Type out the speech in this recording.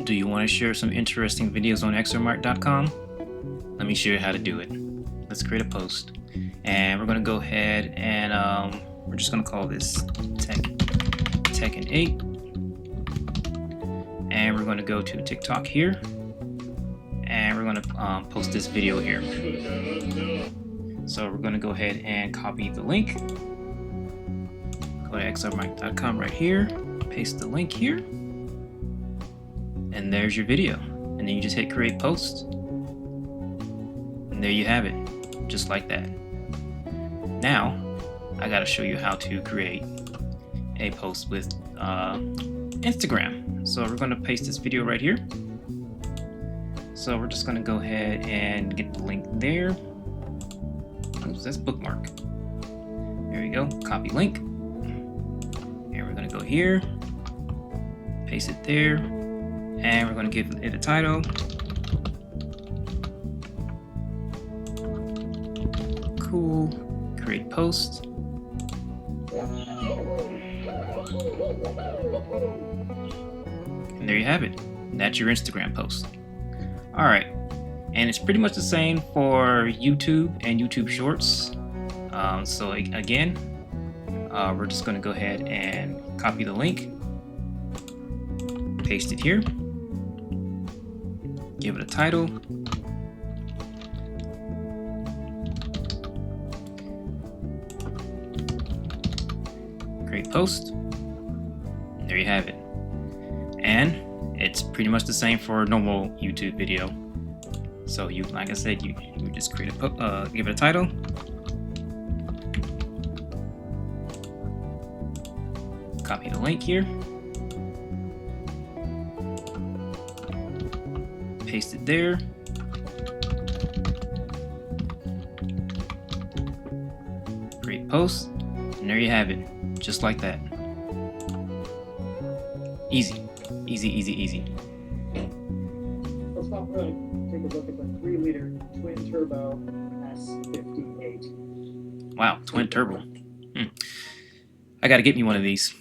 Do you want to share some interesting videos on XRMic.com? Let me show you how to do it. Let's create a post, and we're going to go ahead and we're just going to call this Tekken 8, and we're going to go to TikTok here, and we're going to post this video here. So we're going to go ahead and copy the link. Go to XRMic.com right here, paste the link here, and there's your video. And then you just hit create post, and there you have it, just like that. Now I gotta show you how to create a post with Instagram. So we're going to paste this video right here. So we're just going to go ahead and get the link there. Oops, that's bookmark. There we go, copy link. And we're going to go here, paste it there, and we're going to give it a title. Cool, create post. And there you have it. That's your Instagram post. Alright, and it's pretty much the same for YouTube and YouTube Shorts. So again, we're just going to go ahead and copy the link, paste it here, give it a title, create post, and there you have it. And it's pretty much the same for a normal YouTube video. So you, like I said, you just create a give it a title, copy the link here, paste it there, create post, and there you have it, just like that. Easy. Easy, easy, easy. Let's take a look at the 3-liter twin turbo S58. Wow, twin turbo. I gotta get me one of these.